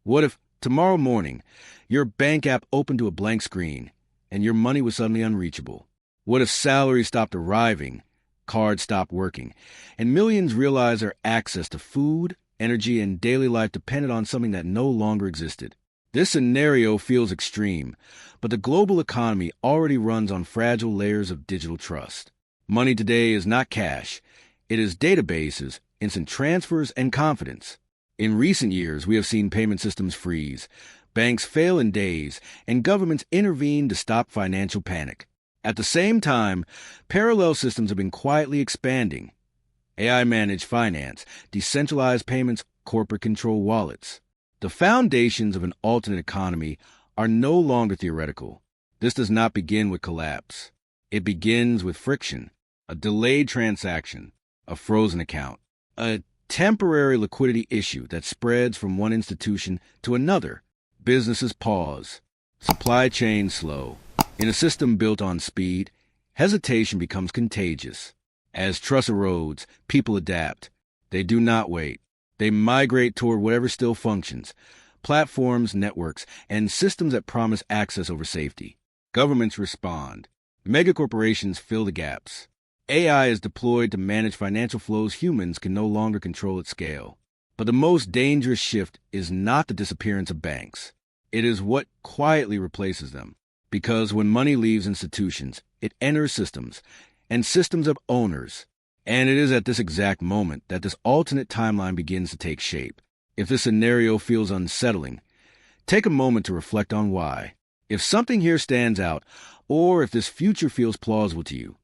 What if, tomorrow morning, your bank app opened to a blank screen and your money was suddenly unreachable? What if salaries stopped arriving, cards stopped working, and millions realized their access to food, energy, and daily life depended on something that no longer existed? This scenario feels extreme, but the global economy already runs on fragile layers of digital trust. Money today is not cash. It is databases, instant transfers, and confidence. In recent years, we have seen payment systems freeze, banks fail in days, and governments intervene to stop financial panic. At the same time, parallel systems have been quietly expanding. AI-managed finance, decentralized payments, corporate-controlled wallets. The foundations of an alternate economy are no longer theoretical. This does not begin with collapse. It begins with friction, a delayed transaction, a frozen account, a temporary liquidity issue that spreads from one institution to another. Businesses pause, supply chains slow. In a system built on speed, hesitation becomes contagious. As trust erodes, people adapt. They do not wait. They migrate toward whatever still functions: platforms, networks, and systems that promise access over safety. Governments respond. Megacorporations fill the gaps. AI is deployed to manage financial flows humans can no longer control at scale. But the most dangerous shift is not the disappearance of banks. It is what quietly replaces them. Because when money leaves institutions, it enters systems, and systems of owners. And it is at this exact moment that this alternate timeline begins to take shape. If this scenario feels unsettling, take a moment to reflect on why. If something here stands out, or if this future feels plausible to you,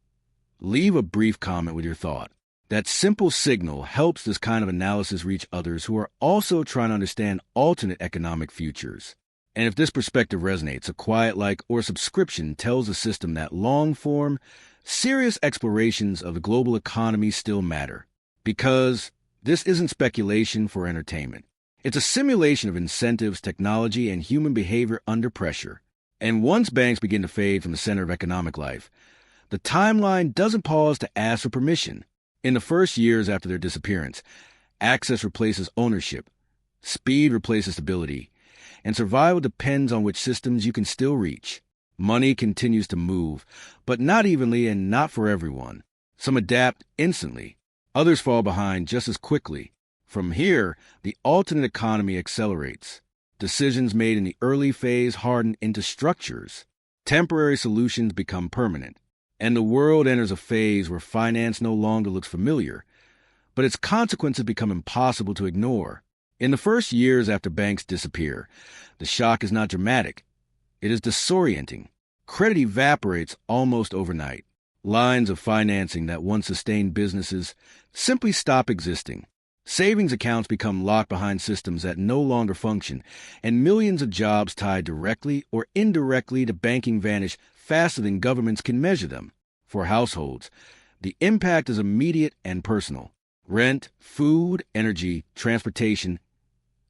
leave a brief comment with your thought. That simple signal helps this kind of analysis reach others who are also trying to understand alternate economic futures. And if this perspective resonates, a quiet like or subscription tells the system that long-form, serious explorations of the global economy still matter. Because this isn't speculation for entertainment. It's a simulation of incentives, technology, and human behavior under pressure. And once banks begin to fade from the center of economic life, the timeline doesn't pause to ask for permission. In the first years after their disappearance, access replaces ownership, speed replaces stability, and survival depends on which systems you can still reach. Money continues to move, but not evenly and not for everyone. Some adapt instantly, others fall behind just as quickly. From here, the alternate economy accelerates. Decisions made in the early phase harden into structures. Temporary solutions become permanent. And the world enters a phase where finance no longer looks familiar, but its consequences become impossible to ignore. In the first years after banks disappear, the shock is not dramatic. It is disorienting. Credit evaporates almost overnight. Lines of financing that once sustained businesses simply stop existing. Savings accounts become locked behind systems that no longer function, and millions of jobs tied directly or indirectly to banking vanish faster than governments can measure them. For households, the impact is immediate and personal. Rent, food, energy, transportation,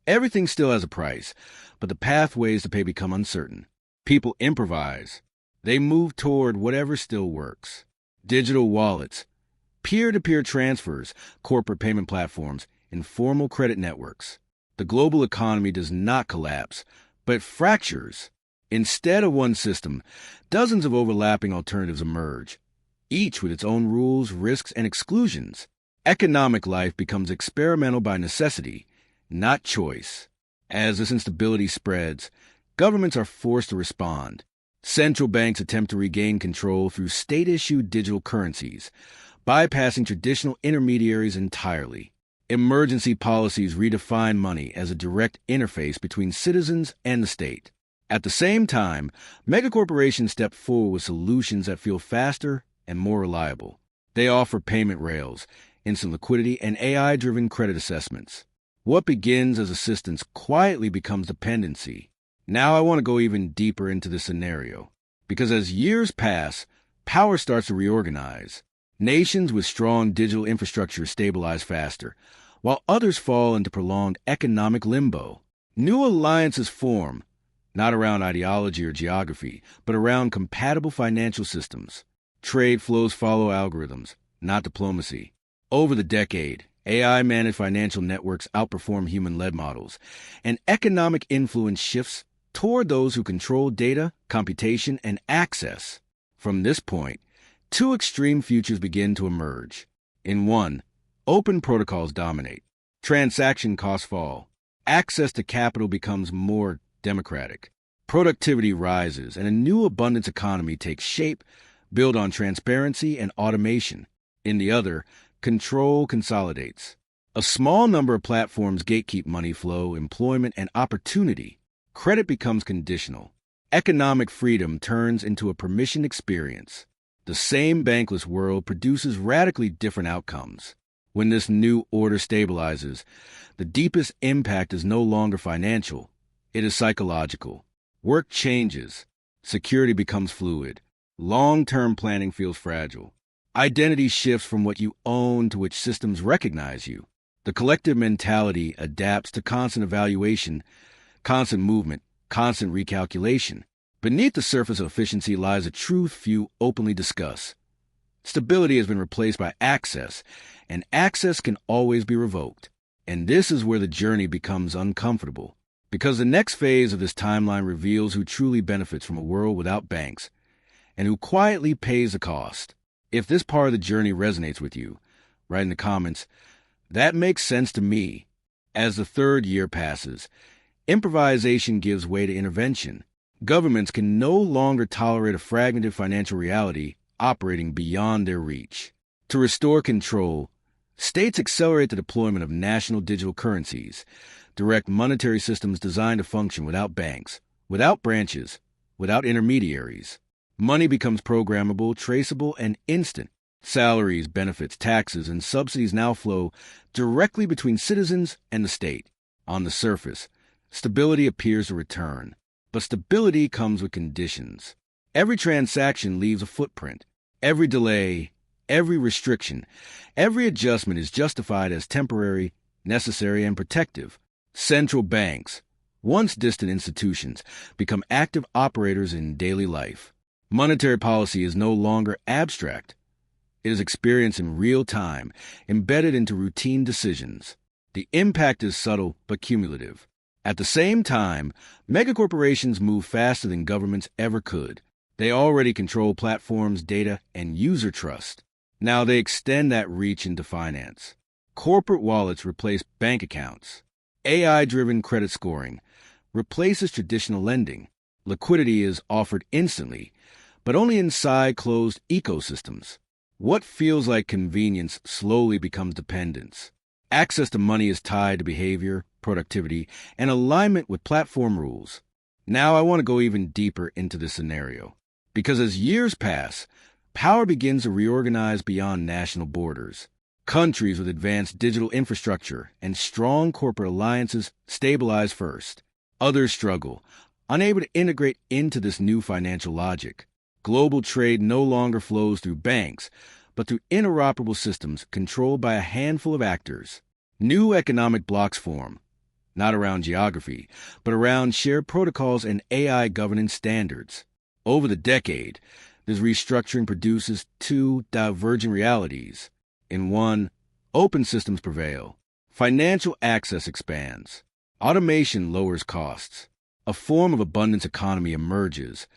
everything still has a price, but the pathways to pay become uncertain. People improvise. They move toward whatever still works. Digital wallets, peer-to-peer transfers, corporate payment platforms, informal credit networks. The global economy does not collapse, but fractures. Instead of one system, dozens of overlapping alternatives emerge, each with its own rules, risks, and exclusions. Economic life becomes experimental by necessity, not choice. As this instability spreads, governments are forced to respond. Central banks attempt to regain control through state-issued digital currencies, bypassing traditional intermediaries entirely. Emergency policies redefine money as a direct interface between citizens and the state. At the same time, megacorporations step forward with solutions that feel faster and more reliable. They offer payment rails, instant liquidity, and AI-driven credit assessments. What begins as assistance quietly becomes dependency. Now I want to go even deeper into this scenario, because as years pass, power starts to reorganize. Nations with strong digital infrastructure stabilize faster, while others fall into prolonged economic limbo. New alliances form, not around ideology or geography, but around compatible financial systems. Trade flows follow algorithms, not diplomacy. Over the decade, AI-managed financial networks outperform human-led models, and economic influence shifts toward those who control data, computation, and access. From this point, two extreme futures begin to emerge. In one, open protocols dominate. Transaction costs fall. Access to capital becomes more democratic. Productivity rises, and a new abundance economy takes shape, built on transparency and automation. In the other, control consolidates. A small number of platforms gatekeep money flow, employment, and opportunity. Credit becomes conditional. Economic freedom turns into a permission experience. The same bankless world produces radically different outcomes. When this new order stabilizes, the deepest impact is no longer financial. It is psychological. Work changes. Security becomes fluid. Long-term planning feels fragile. Identity shifts from what you own to which systems recognize you. The collective mentality adapts to constant evaluation, constant movement, constant recalculation. Beneath the surface of efficiency lies a truth few openly discuss. Stability has been replaced by access, and access can always be revoked. And this is where the journey becomes uncomfortable, because the next phase of this timeline reveals who truly benefits from a world without banks, and who quietly pays the cost. If this part of the journey resonates with you, write in the comments, "That makes sense to me." As the third year passes, improvisation gives way to intervention. Governments can no longer tolerate a fragmented financial reality operating beyond their reach. To restore control, states accelerate the deployment of national digital currencies, direct monetary systems designed to function without banks, without branches, without intermediaries. Money becomes programmable, traceable, and instant. Salaries, benefits, taxes, and subsidies now flow directly between citizens and the state. On the surface, stability appears to return, but stability comes with conditions. Every transaction leaves a footprint. Every delay, every restriction, every adjustment is justified as temporary, necessary, and protective. Central banks, once distant institutions, become active operators in daily life. Monetary policy is no longer abstract. It is experienced in real time, embedded into routine decisions. The impact is subtle but cumulative. At the same time, megacorporations move faster than governments ever could. They already control platforms, data, and user trust. Now they extend that reach into finance. Corporate wallets replace bank accounts. AI-driven credit scoring replaces traditional lending. Liquidity is offered instantly, but only inside closed ecosystems. What feels like convenience slowly becomes dependence. Access to money is tied to behavior, productivity, and alignment with platform rules. Now I want to go even deeper into this scenario, because as years pass, power begins to reorganize beyond national borders. Countries with advanced digital infrastructure and strong corporate alliances stabilize first. Others struggle, unable to integrate into this new financial logic. Global trade no longer flows through banks, but through interoperable systems controlled by a handful of actors. New economic blocs form, not around geography, but around shared protocols and AI governance standards. Over the decade, this restructuring produces two divergent realities. In one, open systems prevail. Financial access expands. Automation lowers costs. A form of abundance economy emerges,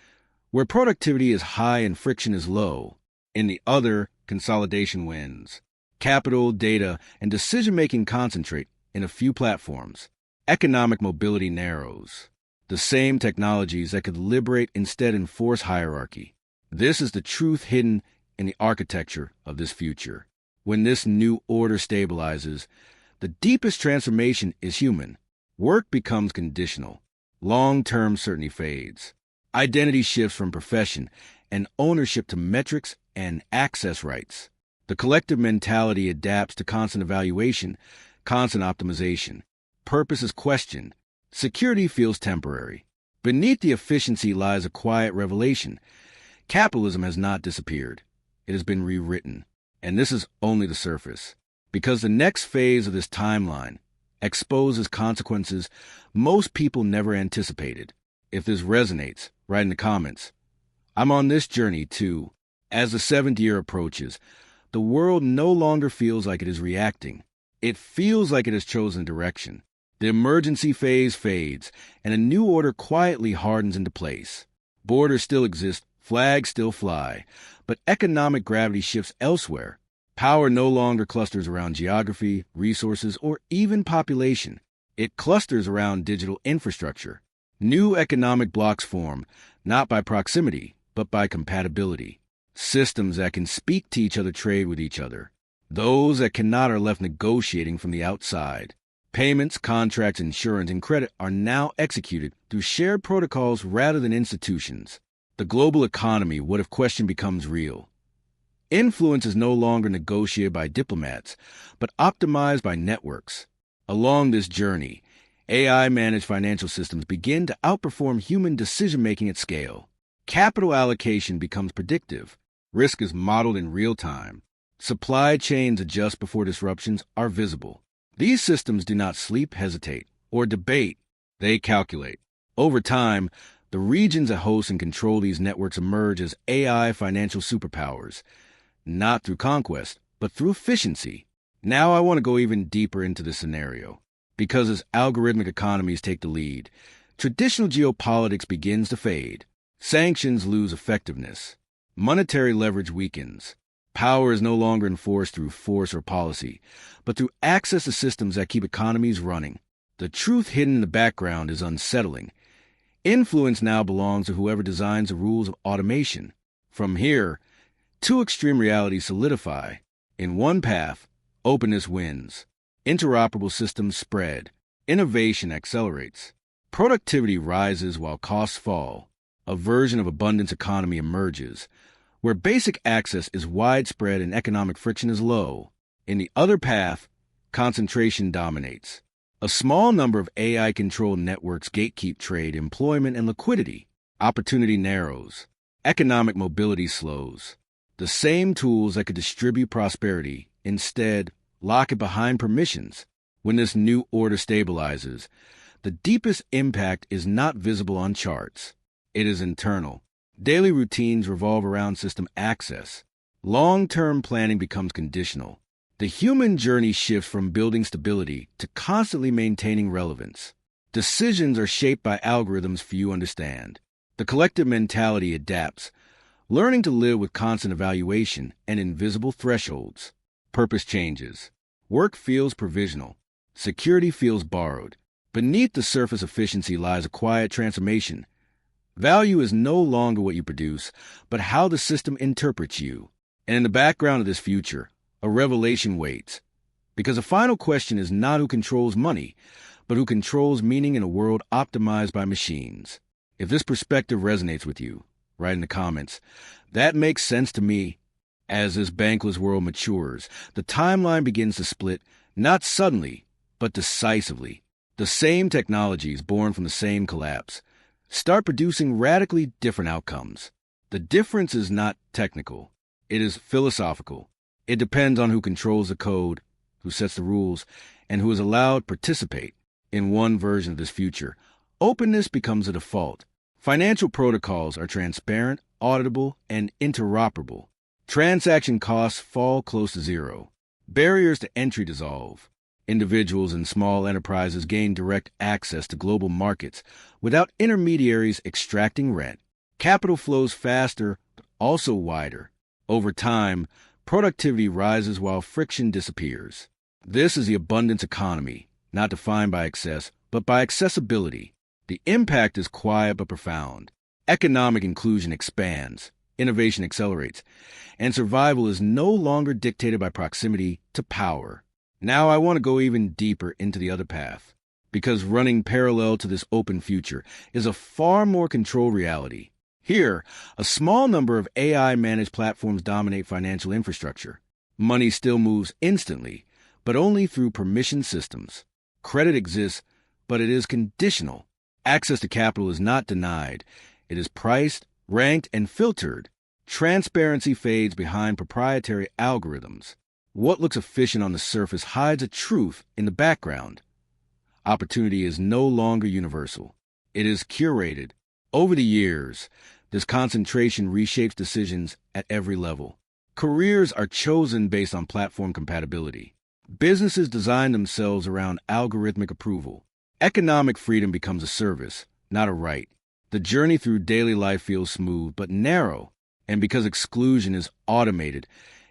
where productivity is high and friction is low. In the other, consolidation wins. Capital, data, and decision-making concentrate in a few platforms. Economic mobility narrows. The same technologies that could liberate instead enforce hierarchy. This is the truth hidden in the architecture of this future. When this new order stabilizes, the deepest transformation is human. Work becomes conditional. Long-term certainty fades. Identity shifts from profession and ownership to metrics and access rights. The collective mentality adapts to constant evaluation, constant optimization. Purpose is questioned. Security feels temporary. Beneath the efficiency lies a quiet revelation. Capitalism has not disappeared. It has been rewritten. And this is only the surface, because the next phase of this timeline exposes consequences most people never anticipated. If this resonates, write in the comments. I'm on this journey too. As the seventh year approaches, the world no longer feels like it is reacting. It feels like it has chosen direction. The emergency phase fades, and a new order quietly hardens into place. Borders still exist, flags still fly, but economic gravity shifts elsewhere. Power no longer clusters around geography, resources, or even population. It clusters around digital infrastructure. New economic blocs form, not by proximity, but by compatibility. Systems that can speak to each other trade with each other. Those that cannot are left negotiating from the outside. Payments, contracts, insurance, and credit are now executed through shared protocols rather than institutions. The global economy, what if question becomes real? Influence is no longer negotiated by diplomats, but optimized by networks. Along this journey, AI-managed financial systems begin to outperform human decision-making at scale. Capital allocation becomes predictive. Risk is modeled in real time. Supply chains adjust before disruptions are visible. These systems do not sleep, hesitate, or debate. They calculate. Over time, the regions that host and control these networks emerge as AI financial superpowers, not through conquest, but through efficiency. Now I want to go even deeper into this scenario, because as algorithmic economies take the lead, traditional geopolitics begins to fade. Sanctions lose effectiveness. Monetary leverage weakens. Power is no longer enforced through force or policy, but through access to systems that keep economies running. The truth hidden in the background is unsettling. Influence now belongs to whoever designs the rules of automation. From here, two extreme realities solidify. In one path, openness wins. Interoperable systems spread. Innovation accelerates. Productivity rises while costs fall. A version of abundance economy emerges, where basic access is widespread and economic friction is low. In the other path, concentration dominates. A small number of AI-controlled networks gatekeep trade, employment, and liquidity. Opportunity narrows. Economic mobility slows. The same tools that could distribute prosperity instead lock it behind permissions. When this new order stabilizes, the deepest impact is not visible on charts. It is internal. Daily routines revolve around system access. Long-term planning becomes conditional. The human journey shifts from building stability to constantly maintaining relevance. Decisions are shaped by algorithms few understand. The collective mentality adapts, learning to live with constant evaluation and invisible thresholds. Purpose changes. Work feels provisional. Security feels borrowed. Beneath the surface efficiency lies a quiet transformation. Value is no longer what you produce, but how the system interprets you. And in the background of this future, a revelation waits. Because the final question is not who controls money, but who controls meaning in a world optimized by machines. If this perspective resonates with you, write in the comments. That makes sense to me. As this bankless world matures, the timeline begins to split, not suddenly, but decisively. The same technologies born from the same collapse start producing radically different outcomes. The difference is not technical. It is philosophical. It depends on who controls the code, who sets the rules, and who is allowed to participate. In one version of this future, openness becomes a default. Financial protocols are transparent, auditable, and interoperable. Transaction costs fall close to zero. Barriers to entry dissolve. Individuals and small enterprises gain direct access to global markets without intermediaries extracting rent. Capital flows faster, but also wider. Over time, productivity rises while friction disappears. This is the abundance economy, not defined by excess, but by accessibility. The impact is quiet but profound. Economic inclusion expands, innovation accelerates, and survival is no longer dictated by proximity to power. Now I want to go even deeper into the other path, because running parallel to this open future is a far more controlled reality. Here, a small number of AI-managed platforms dominate financial infrastructure. Money still moves instantly, but only through permission systems. Credit exists, but it is conditional. Access to capital is not denied. It is priced, ranked, and filtered. Transparency fades behind proprietary algorithms. What looks efficient on the surface hides a truth in the background. Opportunity is no longer universal. It is curated. Over the years, this concentration reshapes decisions at every level. Careers are chosen based on platform compatibility. Businesses design themselves around algorithmic approval. Economic freedom becomes a service, not a right. The journey through daily life feels smooth but narrow, and because exclusion is automated,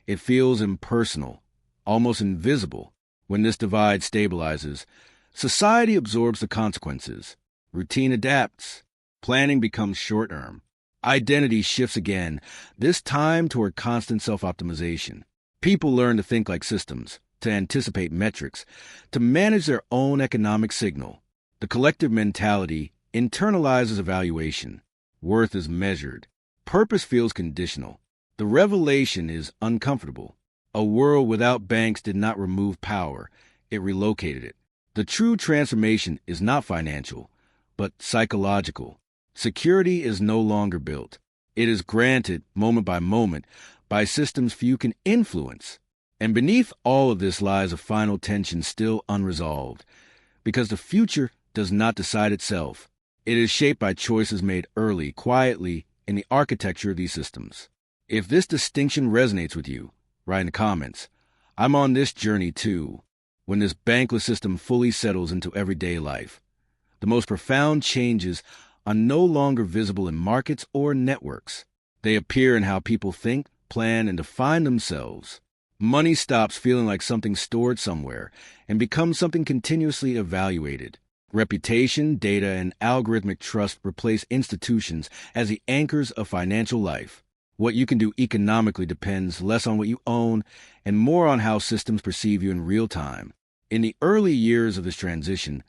it feels impersonal, almost invisible. When this divide stabilizes, society absorbs the consequences. Routine adapts. Planning becomes short-term. Identity shifts again, this time toward constant self-optimization. People learn to think like systems, to anticipate metrics, to manage their own economic signal. The collective mentality internalizes evaluation. Worth is measured. Purpose feels conditional. The revelation is uncomfortable. A world without banks did not remove power, it relocated it. The true transformation is not financial, but psychological. Security is no longer built. It is granted, moment by moment, by systems few can influence. And beneath all of this lies a final tension still unresolved, because the future does not decide itself. It is shaped by choices made early, quietly, in the architecture of these systems. If this distinction resonates with you, write in the comments. I'm on this journey too, when this bankless system fully settles into everyday life. The most profound changes are no longer visible in markets or networks. They appear in how people think, plan, and define themselves. Money stops feeling like something stored somewhere and becomes something continuously evaluated. Reputation, data, and algorithmic trust replace institutions as the anchors of financial life. What you can do economically depends less on what you own and more on how systems perceive you in real time. In the early years of this transition,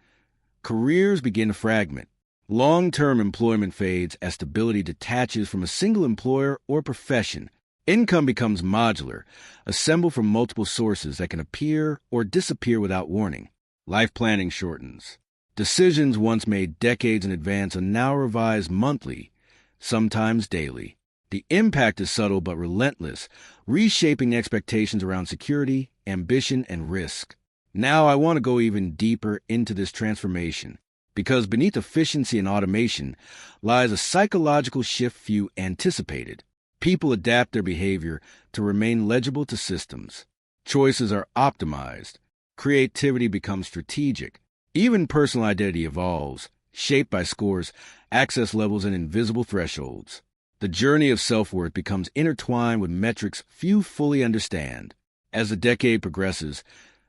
careers begin to fragment. Long-term employment fades as stability detaches from a single employer or profession. Income becomes modular, assembled from multiple sources that can appear or disappear without warning. Life planning shortens. Decisions once made decades in advance are now revised monthly, sometimes daily. The impact is subtle but relentless, reshaping expectations around security, ambition, and risk. Now I want to go even deeper into this transformation, because beneath efficiency and automation lies a psychological shift few anticipated. People adapt their behavior to remain legible to systems. Choices are optimized. Creativity becomes strategic. Even personal identity evolves, shaped by scores, access levels, and invisible thresholds. The journey of self-worth becomes intertwined with metrics few fully understand. As the decade progresses,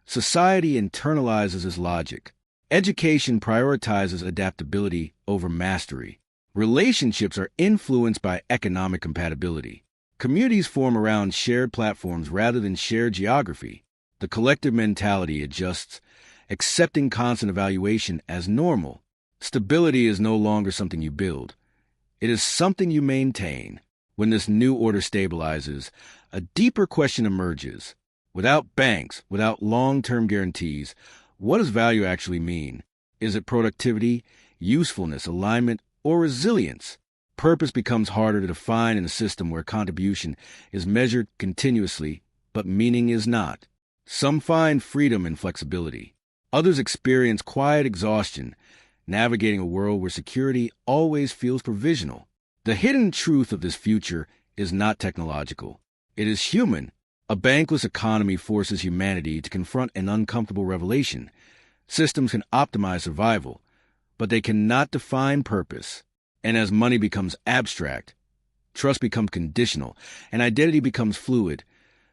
society internalizes its logic. Education prioritizes adaptability over mastery. Relationships are influenced by economic compatibility. Communities form around shared platforms rather than shared geography. The collective mentality adjusts, accepting constant evaluation as normal. Stability is no longer something you build. It is something you maintain. When this new order stabilizes, a deeper question emerges. Without banks, without long-term guarantees, what does value actually mean? Is it productivity, usefulness, alignment, or resilience? Purpose becomes harder to define in a system where contribution is measured continuously, but meaning is not. Some find freedom in flexibility. Others experience quiet exhaustion, navigating a world where security always feels provisional. The hidden truth of this future is not technological. It is human. A bankless economy forces humanity to confront an uncomfortable revelation. Systems can optimize survival, but they cannot define purpose. And as money becomes abstract, trust becomes conditional, and identity becomes fluid,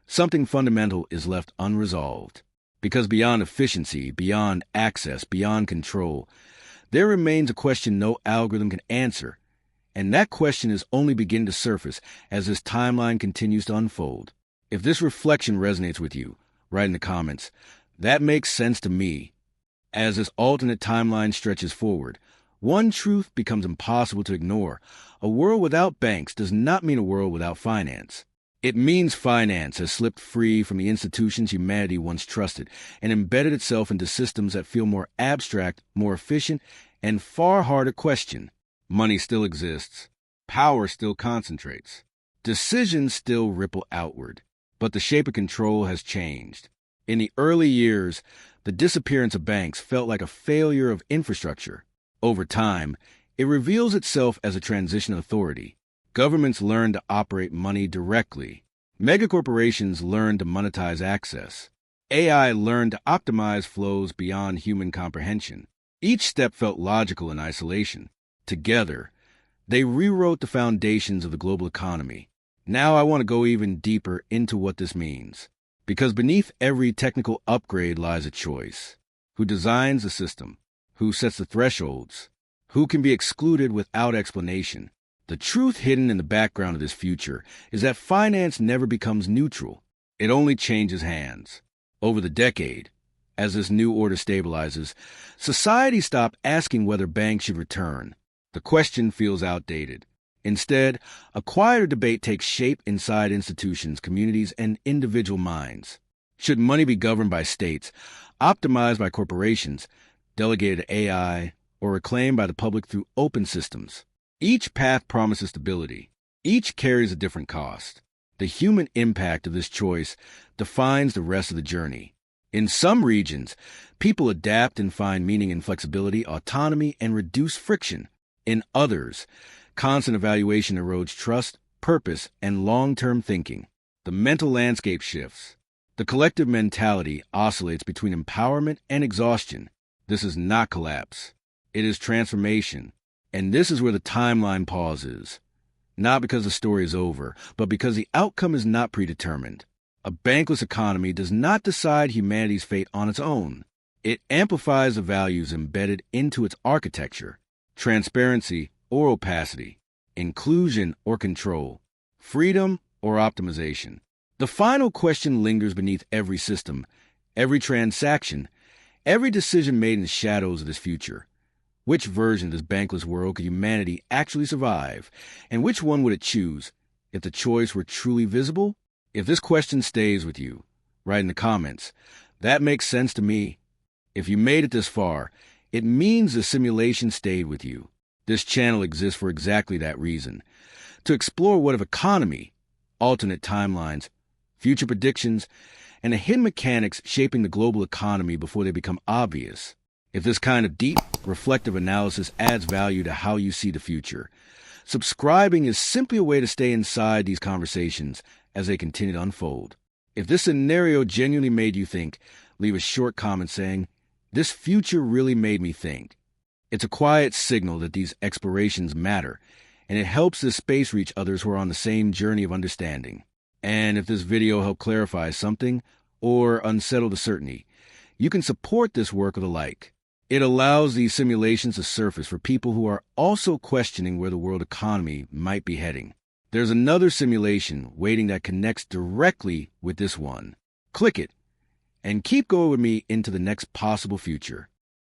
something fundamental is left unresolved. Because beyond efficiency, beyond access, beyond control, there remains a question no algorithm can answer. And that question is only beginning to surface as this timeline continues to unfold. If this reflection resonates with you, write in the comments. That makes sense to me. As this alternate timeline stretches forward, one truth becomes impossible to ignore. A world without banks does not mean a world without finance. It means finance has slipped free from the institutions humanity once trusted and embedded itself into systems that feel more abstract, more efficient, and far harder to question. Money still exists. Power still concentrates. Decisions still ripple outward. But the shape of control has changed. In the early years, the disappearance of banks felt like a failure of infrastructure. Over time, it reveals itself as a transition of authority. Governments learn to operate money directly. Megacorporations learn to monetize access. AI learned to optimize flows beyond human comprehension. Each step felt logical in isolation. Together, they rewrote the foundations of the global economy. Now I want to go even deeper into what this means. Because beneath every technical upgrade lies a choice. Who designs the system? Who sets the thresholds? Who can be excluded without explanation? The truth hidden in the background of this future is that finance never becomes neutral. It only changes hands. Over the decade, as this new order stabilizes, society stopped asking whether banks should return. The question feels outdated. Instead, a quieter debate takes shape inside institutions, communities, and individual minds. Should money be governed by states, optimized by corporations, delegated to AI, or reclaimed by the public through open systems? Each path promises stability. Each carries a different cost. The human impact of this choice defines the rest of the journey. In some regions, people adapt and find meaning in flexibility, autonomy, and reduced friction. In others, constant evaluation erodes trust, purpose, and long-term thinking. The mental landscape shifts. The collective mentality oscillates between empowerment and exhaustion. This is not collapse. It is transformation. And this is where the timeline pauses. Not because the story is over, but because the outcome is not predetermined. A bankless economy does not decide humanity's fate on its own. It amplifies the values embedded into its architecture: transparency or opacity, inclusion or control, freedom or optimization. The final question lingers beneath every system, every transaction, every decision made in the shadows of this future. Which version of this bankless world could humanity actually survive? And which one would it choose if the choice were truly visible? If this question stays with you, write in the comments. That makes sense to me. If you made it this far, it means the simulation stayed with you. This channel exists for exactly that reason. To explore what if economy, alternate timelines, future predictions, and the hidden mechanics shaping the global economy before they become obvious. If this kind of deep, reflective analysis adds value to how you see the future, subscribing is simply a way to stay inside these conversations as they continue to unfold. If this scenario genuinely made you think, leave a short comment saying, "This future really made me think." It's a quiet signal that these explorations matter, and it helps this space reach others who are on the same journey of understanding. And if this video helped clarify something or unsettle the certainty, you can support this work with a like. It allows these simulations to surface for people who are also questioning where the world economy might be heading. There's another simulation waiting that connects directly with this one. Click it, and keep going with me into the next possible future.